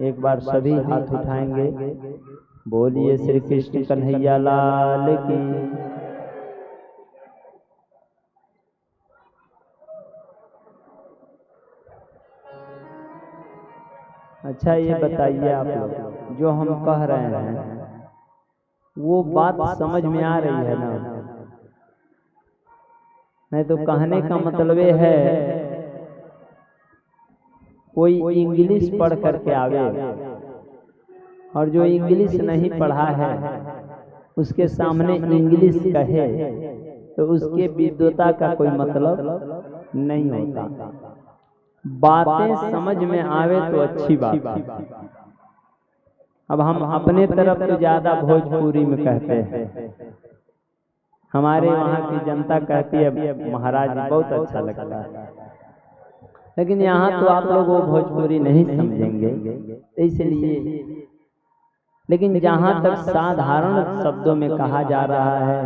एक बार सभी हाथ उठाएंगे, बोलिए श्री कृष्ण कन्हैया लाल की। अच्छा ये बताइए आप लोग, जो हम कह रहे हैं वो बात समझ में आ रही है ना? नहीं तो कहने का मतलब ये है कोई इंग्लिश पढ़ करके आवे और जो इंग्लिश नहीं पढ़ा है उसके सामने इंग्लिश कहे तो उसके विद्वता का कोई मतलब नहीं होता। बातें समझ में आवे तो अच्छी बात है। अब हम अपने तरफ तो ज्यादा भोजपुरी में कहते हैं, हमारे वहाँ की जनता कहती है महाराज बहुत अच्छा लगता है, लेकिन यहाँ तो आप लोग वो भोजपुरी नहीं समझेंगे इसलिए। लेकिन जहाँ तक साधारण शब्दों में कहा जा रहा है,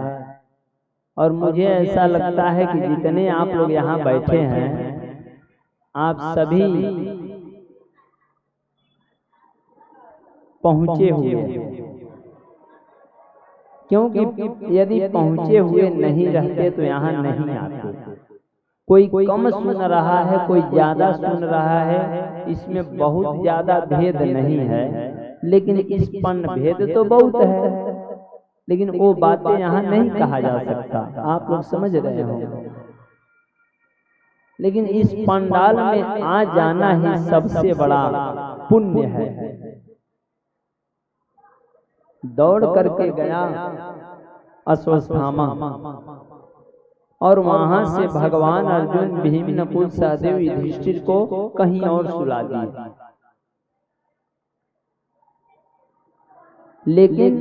और मुझे ऐसा लगता है कि जितने आप लोग यहाँ बैठे हैं आप सभी पहुँचे हुए हैं, क्योंकि यदि पहुँचे हुए नहीं रहते तो यहाँ नहीं आते। कोई कम सुन रहा है, कोई ज्यादा सुन रहा है, इसमें बहुत ज्यादा भेद नहीं है, लेकिन इस पन भेद तो बहुत है, लेकिन वो बातें यहाँ नहीं कहा जा सकता। आप लोग समझ रहे हो, लेकिन इस पंडाल में आ जाना ही सबसे बड़ा पुण्य है। दौड़ करके गया अश्वत्थामा और वहां से भगवान अर्जुन, भीम, नकुल, सहदेव, युधिष्ठिर को कहीं और सुला दिए। लेकिन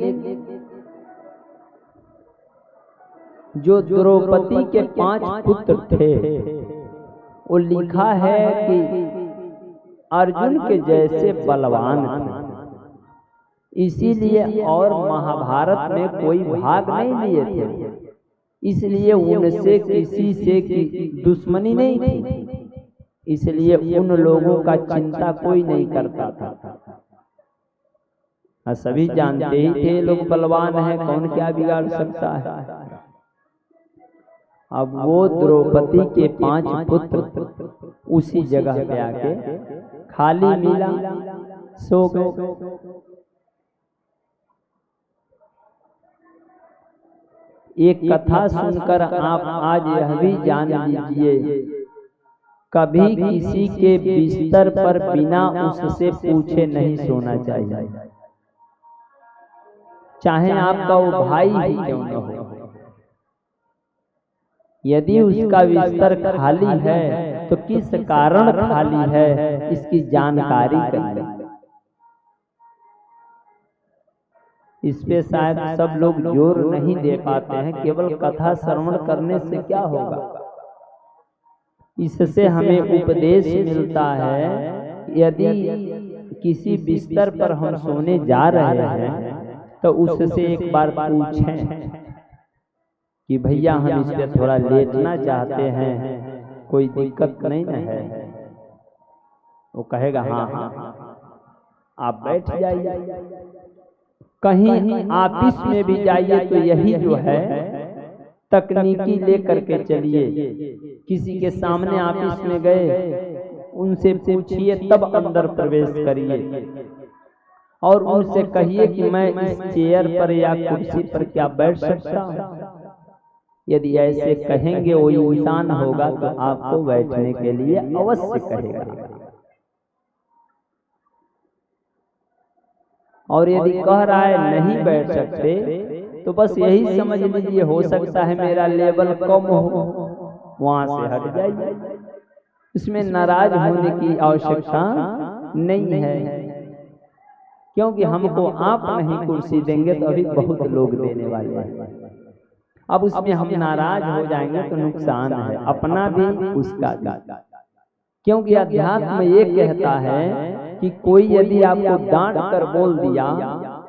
जो द्रौपदी के 5 पुत्र थे, वो लिखा है कि अर्जुन के जैसे बलवान थे, इसीलिए और महाभारत में कोई भाग नहीं लिए थे, इसलिए उनसे किसी से दुश्मनी नहीं थी, इसलिए उन लोगों का चिंता कोई नहीं करता था। सभी जानते ही थे लोग बलवान हैं, कौन क्या बिगाड़ सकता है। अब वो द्रौपदी के 5 पुत्र उसी जगह पे आके खाली मिला, सो गए। एक कथा सुनकर आप आज यह भी जान लीजिए, कभी किसी के बिस्तर पर बिना उससे पूछे नहीं सोना चाहिए, चाहे आपका वो भाई ही क्यों न हो। यदि उसका बिस्तर खाली है तो किस कारण खाली है, इसकी जानकारी करिए। इस पे शायद सब लोग जोर नहीं दे पाते हैं, केवल कथा श्रवण करने से क्या होगा। इससे हमें उपदेश मिलता है, यदि किसी बिस्तर पर हम सोने जा रहे हैं तो उससे एक बार पूछें कि भैया हम इस पे थोड़ा लेटना चाहते हैं, कोई दिक्कत नहीं न है। वो कहेगा हाँ हाँ आप बैठ जाइए। कहीं ऑफिस में भी जाइए तो यही जो है तकनीकी लेकर के चलिए। किसी के सामने ऑफिस में गए, उनसे पूछिए तब अंदर प्रवेश करिए, और उनसे कहिए कि मैं इस चेयर पर या कुर्सी पर क्या बैठ सकता हूँ। यदि ऐसे कहेंगे वो इंसान होगा तो आपको बैठने के लिए अवश्य कहेगा। और यदि कह रहा है नहीं बैठ सकते तो बस यही समझ लीजिए हो सकता है मेरा लेवल कम हो, वहां से हट जाइए। इसमें नाराज होने की आवश्यकता नहीं है, क्योंकि हमको आप नहीं कुर्सी देंगे तो अभी बहुत लोग देने वाले हैं। अब उसमें हम नाराज हो जाएंगे तो नुकसान है अपना भी उसका भी, क्योंकि अध्यात्म ये कहता है कि कोई यदि आपको डांट कर बोल दिया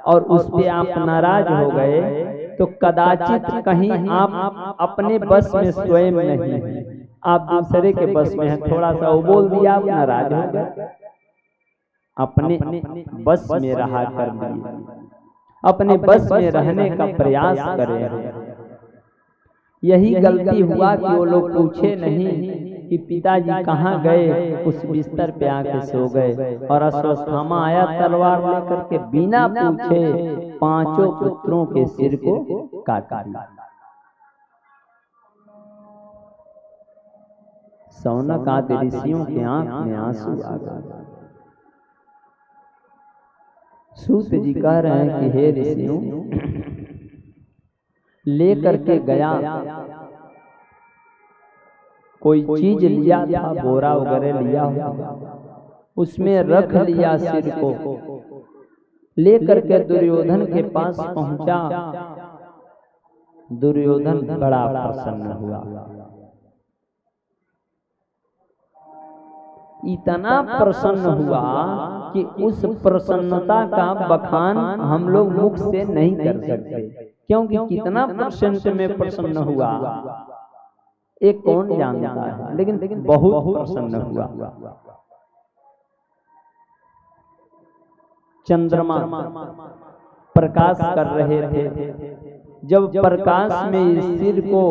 और उस पे आप नाराज हो गए तो कदाचित कहीं आप अपने बस में स्वयं नहीं, आप दूसरे के बस में हैं। थोड़ा सा वो बोल दिया आप नाराज हो गए। अपने बस में रहा कर लिए, अपने बस में रहने का प्रयास करें। यही गलती हुआ कि वो लोग पूछे नहीं कि पिताजी कहाँ गए, उस बिस्तर पे आके सो गए और अश्वत्थामा आया तलवार लेकर के बिना पूछे 5 पुत्रों के सिर को काट दिया। शौनक आदि ऋषियों के आंख में आंसू आ गए। सूत जी कह रहे हैं कि हे ऋषियों, लेकर के गया कोई चीज लिया था, बोरा वगैरह लिया हुआ, उसमें रख लिया सिर को, लेकर के दुर्योधन के पास पहुंचा। दुर्योधन बड़ा प्रसन्न हुआ, इतना प्रसन्न हुआ कि उस प्रसन्नता का बखान हम लोग मुख से नहीं कर सकते, क्योंकि कितना परसेंट में प्रसन्न हुआ एक कौन जानता है, लेकिन बहुत प्रसन्न हुआ। चंद्रमा प्रकाश कर रहे थे, जब प्रकाश में इस सिर को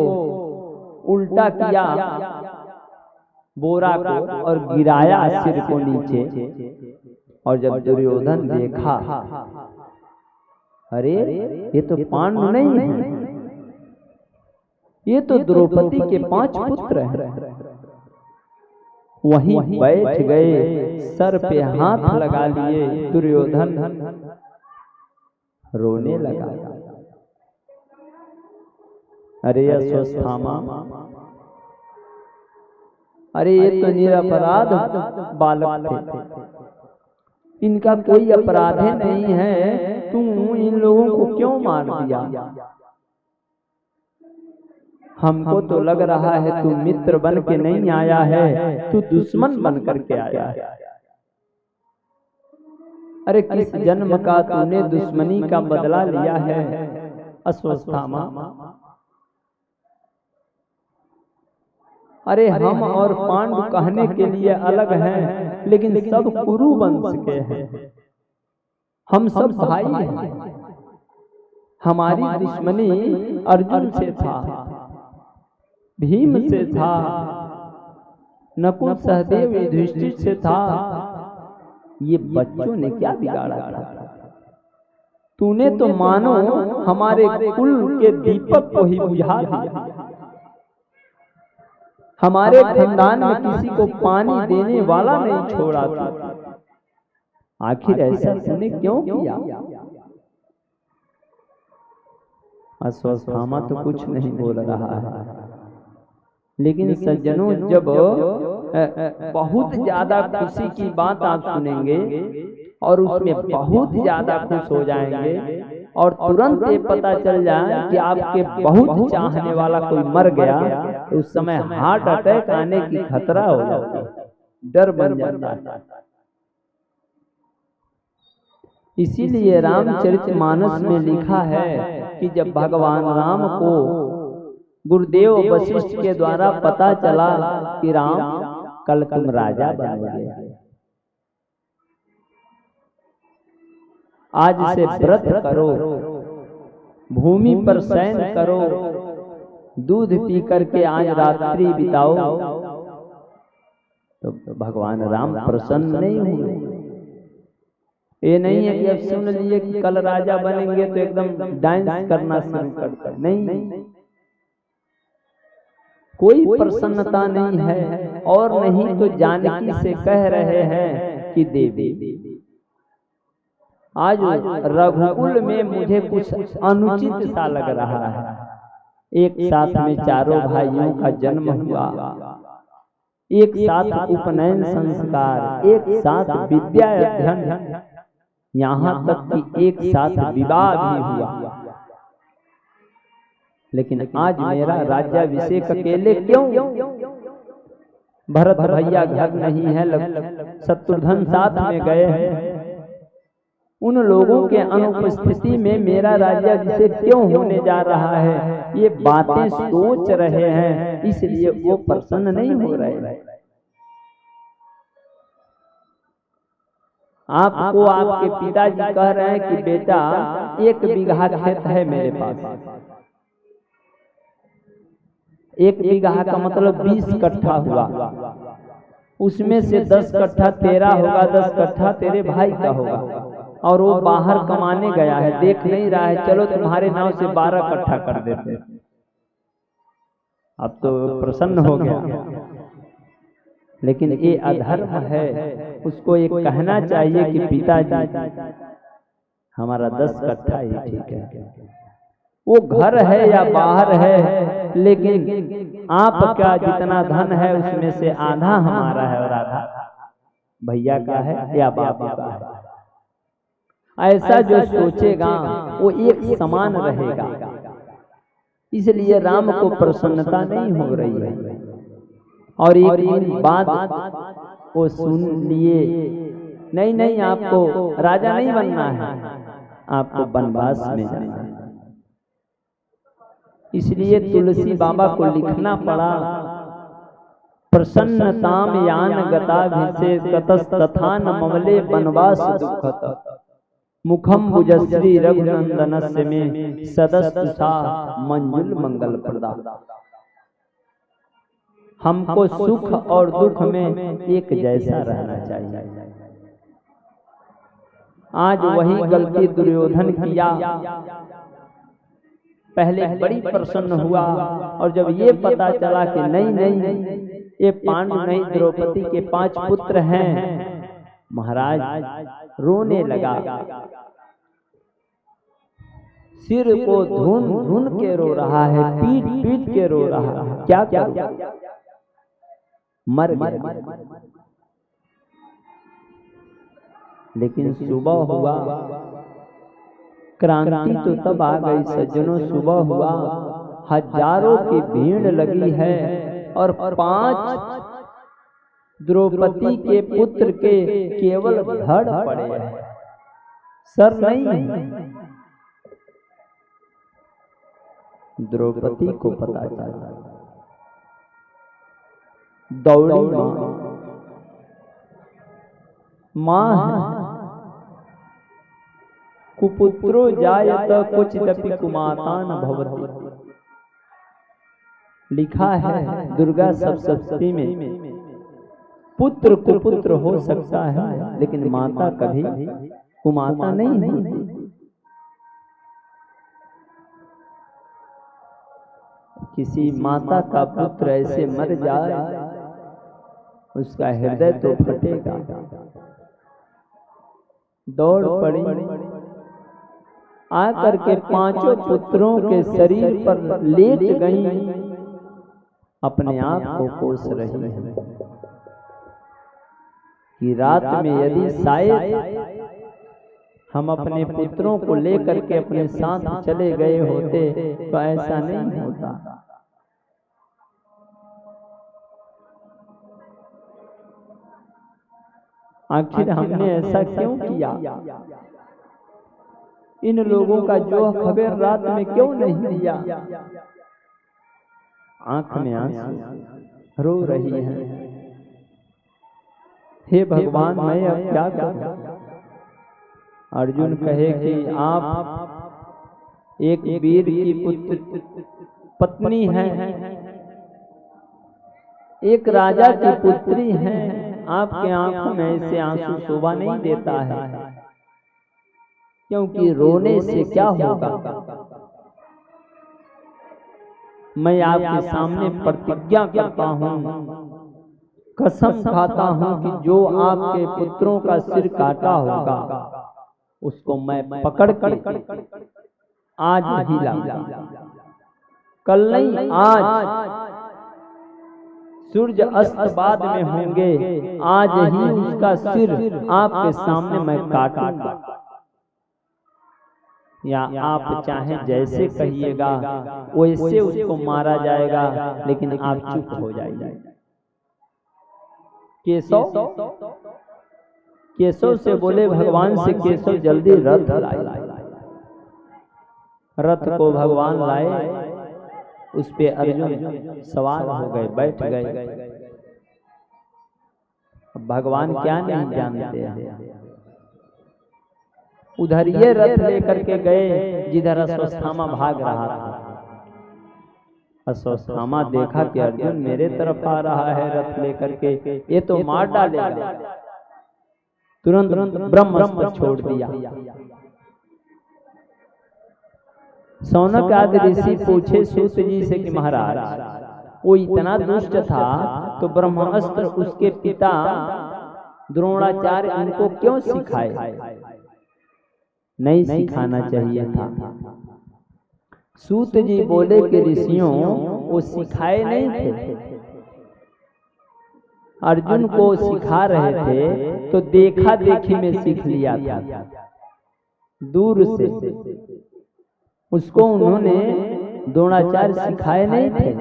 उल्टा किया बोरा को और गिराया सिर को नीचे, और जब दुर्योधन देखा, अरे ये तो पांडु नहीं है, ये तो द्रौपदी के 5 पुत्र हैं। वहीं बैठ गए, सर पे हाथ लगा लिए, दुर्योधन रोने लगा। अरे अश्वत्थामा, अरे ये तो निरपराध बालक थे, इनका कोई अपराध नहीं है, तू इन लोगों को क्यों मार दिया? हमको तो लग रहा है तू मित्र बन के नहीं आया है, तू दुश्मन बन करके आया है। अरे किस जन्म का तूने दुश्मनी का बदला लिया है अश्वत्थामा? अरे हम और पांडु कहने के लिए अलग हैं, लेकिन सब कुरु वंश के हैं, हम सब भाई हैं। हमारी दुश्मनी अर्जुन से था, भीम से था, नकुल सहदेव युधिष्ठिर से था, ये बच्चों ने क्या बिगाड़ा था? तूने तो मानो हमारे कुल के दीपक को ही बुझा दिया, हमारे खानदान में किसी को पानी देने वाला नहीं छोड़ा था। आखिर ऐसा तूने क्यों किया? अश्वत्थामा तो कुछ नहीं बोल रहा है, लेकिन सज्जनों, जब बहुत ज्यादा खुशी की बात आप सुनेंगे और उसमें बहुत ज्यादा खुश हो जाएंगे और तुरंत ये पता चल जाए कि आपके बहुत चाहने वाला कोई मर गया, तो उस समय हार्ट अटैक आने की खतरा हो जाता है, डर बन जाता है। इसीलिए रामचरितमानस में लिखा है कि जब भगवान राम को गुरुदेव वशिष्ठ के द्वारा पता चला कि राम कल तुम राजा बनोगे, आज से व्रत करो, भूमि पर शयन करो, दूध पी करके आज रात्रि बिताओ, तो भगवान राम प्रसन्न नहीं हुए। ये नहीं है कि अब सुन लिए कि कल राजा बनेंगे तो एकदम डांस करना शुरू करते, नहीं, कोई प्रसन्नता नहीं है। और नहीं तो जानकी से कह रहे हैं कि देवी, आज रघुकुल में मुझे कुछ अनुचित सा लग रहा है। एक साथ में चारों भाइयों का जन्म हुआ, एक साथ उपनयन संस्कार, एक साथ विद्या अध्ययन, यहाँ तक कि एक साथ विवाह भी हुआ, लेकिन आज मेरा राज्याभिषेक अकेले क्यों? भरत भैया घर नहीं है, शत्रुघ्न साथ में गए हैं, उन लोगों के अनुपस्थिति में मेरा राज्याभिषेक क्यों होने जा रहा है? ये बातें सोच रहे हैं, इसलिए वो प्रसन्न नहीं हो रहे। आपको आपके पिताजी कह रहे हैं कि बेटा 1 बीघा खेत है मेरे पास, 1 बीघा का मतलब 20 कट्ठा हुआ, उसमें से 10 कट्ठा तेरा होगा, 10 कट्ठा तेरे भाई का होगा, और वो बाहर कमाने गया है, देख नहीं रहा है, चलो तुम्हारे नाम से 12 कट्ठा कर देते हैं। अब तो प्रसन्न हो गया, लेकिन ये अधर्म है। उसको ये कहना चाहिए कि पिताजी हमारा 10 कट्ठा ही ठीक है, वो घर है या बाहर है, लेकिन आपका जितना धन है उसमें से आधा हमारा है और आधा भैया का है या बाबा का है। ऐसा जो सोचेगा वो एक समान रहेगा। इसलिए राम को प्रसन्नता नहीं हो रही है। और एक बात वो सुन लिए, नहीं आपको राजा नहीं बनना है, आपको वनवास में जाना है। इसलिए तुलसी बाबा को लिखना पड़ा, प्रसन्नताम यान गताभिषेकतस्तथा न ममले वनवास दुःखत मुखम भुजश्री रघुनंदनस्य में सदस्तुषा मंजुल मंगल प्रदा। हमको सुख और दुख में एक जैसा रहना चाहिए। आज वही गलती दुर्योधन किया। पहले बड़ी प्रसन्न हुआ, और जब ये पता चला कि नहीं ये पांडु नहीं द्रौपदी के 5 पुत्र हैं, महाराज रोने लगा, सिर को धुन के रो रहा है, पीट के रो रहा है, क्या करूं, मर गया। लेकिन सुबह हुआ, क्रांति तो तब आ गई सज्जनों, सुबह हुआ, हजारों की भीड़ लगी है, और 5 द्रौपदी के पुत्र के केवल धड़ पड़े हैं, सर नहीं। द्रौपदी को पता चला, दौड़ी मां कुपुत्रो जायत क्वचिदपि कुमातान भवति। लिखा है दुर्गा सप्तशती में, पुत्र कुपुत्र हो सकता है, लेकिन माता कभी कुमाता नहीं होती। किसी माता का पुत्र ऐसे मर जाए, उसका हृदय तो फटेगा। दौड़ पड़ी, आकर के 5 पुत्रों के शरीर पर लेट गई, अपने आप को कोस रही है कि रात में यदि शायद हम अपने पुत्रों को लेकर के अपने साथ चले गए होते तो ऐसा नहीं होता। आखिर हमने ऐसा क्यों किया? इन लोगों का जो खबर रात में क्यों नहीं दिया? आंख में आंसू, रो रही है, हे भगवान मैं अब क्या करूं? अर्जुन कहे कि आप एक वीर की पुत्र पत्नी हैं, एक राजा की पुत्री हैं, आपके आंखों में ऐसे आंसू शोभा नहीं देता है, क्योंकि रोने से क्या होगा? मैं आपके सामने प्रतिज्ञा करता हूं, कसम खाता हूं कि जो आपके पुत्रों का सिर काटा होगा उसको मैं पकड़ के आज ही लाऊंगा, कल नहीं आज। सूर्य अस्त बाद में होंगे, आज ही उसका सिर आपके सामने मैं काटूंगा। या आप चाहें जैसे कहिएगा वैसे उसको मारा जाएगा, लेकिन आप चुप हो जाइए। केशव से बोले भगवान से, केशव जल्दी रथ लाए। रथ को भगवान लाए, उस पे अर्जुन सवार हो गए, बैठ गए। भगवान क्या नहीं जानते हैं, उधर ये रथ लेकर के गए जिधर अश्वत्थामा भाग रहा था। अश्वत्थामा देखा कि अर्जुन मेरे तरफ आ रहा है रथ लेकर के, ये तो मार डालेगा। तुरंत ब्रह्मास्त्र छोड़ दिया। शौनक आदि ऋषि पूछे सूत जी से कि महाराज वो इतना दुष्ट था तो ब्रह्मास्त्र उसके पिता द्रोणाचार्य उनको क्यों सिखाए? नहीं सिखाना चाहिए था। सूत जी बोले कि ऋषियों वो सिखाए नहीं थे, अर्जुन को सिखा रहे थे तो देखा देखी में सीख लिया था। दूर से उसको उन्होंने द्रोणाचार्य सिखाए नहीं थे,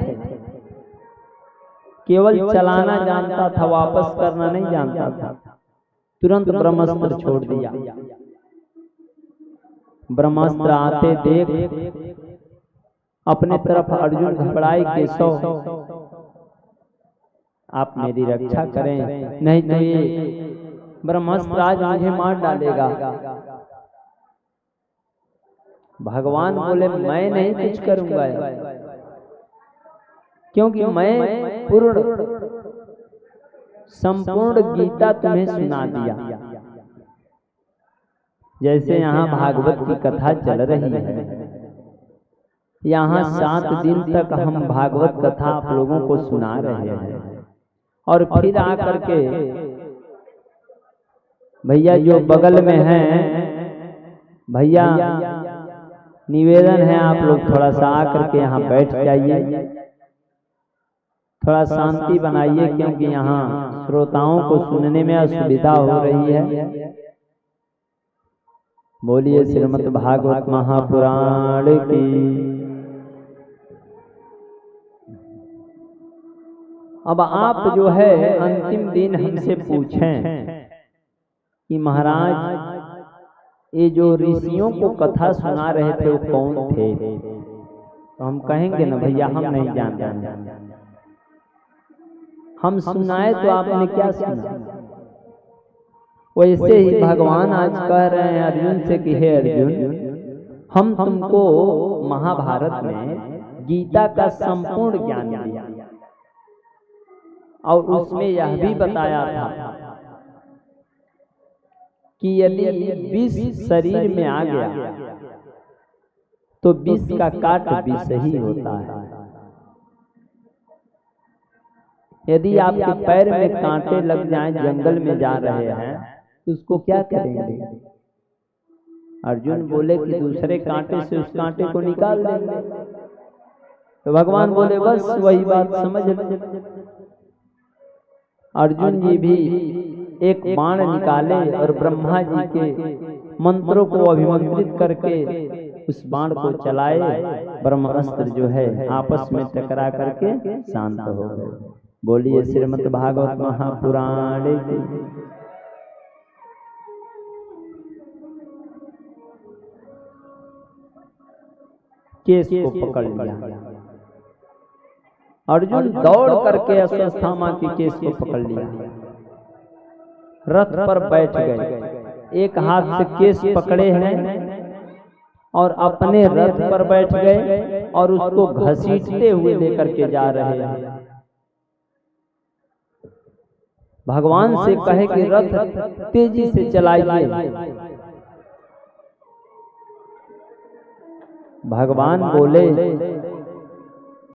केवल चलाना जानता था, वापस करना नहीं जानता था। तुरंत ब्रह्मास्त्र छोड़ दिया। ब्रह्मास्त्र आते देख अपने तरफ अर्जुन घबराए, केशव आप मेरी रक्षा करें, नहीं तो ये ब्रह्मास्त्र आज मुझे मार डालेगा। भगवान बोले मैं नहीं कुछ करूंगा, क्योंकि मैं संपूर्ण गीता तुम्हें सुना दिया। जैसे यहाँ भागवत की कथा चल रही है, यहाँ 7 दिन तक हम भागवत कथा आप लोगों को सुना रहे हैं, और फिर आकर के भैया जो बगल में हैं, भैया निवेदन है आप लोग थोड़ा सा आकर के यहाँ बैठ जाइए, थोड़ा शांति बनाइए, क्योंकि यहाँ श्रोताओं को सुनने में असुविधा हो रही है। बोलिए श्रीमद् भागवत महापुराण की। अब आप जो है अंतिम दिन हमसे पूछें कि महाराज ये जो ऋषियों को कथा सुना रहे थे वो कौन थे, तो हम कहेंगे ना भैया हम नहीं जानते, हम सुनाए तो आपने क्या सुना। वैसे ही भगवान आज कह रहे हैं अर्जुन से कि हे अर्जुन हम तुमको महाभारत में गीता का संपूर्ण ज्ञान दिया, और उसमें यह भी बताया था कि यदि विष शरीर में आ गया तो विष का काट विष ही होता है। यदि आपके पैर में कांटे लग जाएं, जंगल में जा रहे हैं, तो उसको क्या करेंगे? अर्जुन बोले कि दूसरे कांटे से उस कांटे को निकाल देंगे। तो भगवान बोले बस वही बात समझ लें। अर्जुन जी भी एक बाण निकाले और ब्रह्मा जी के मंत्रों को अभिमंत्रित करके उस बाण को चलाए। ब्रह्मास्त्र जो है आपस में टकरा करके शांत हो गए। बोलिए श्रीमद् भागवत महापुराण की। केस को पकड़ लिया। अर्जुन दौड़ करके अश्वत्थामा की केस को पकड़ लिया, रथ पर बैठ गए, एक हाथ से केस पकड़े हैं और अपने रथ पर बैठ गए और उसको घसीटते हुए लेकर के जा रहे हैं। भगवान से कहे कि रथ तेजी से चलाइए। भगवान बोले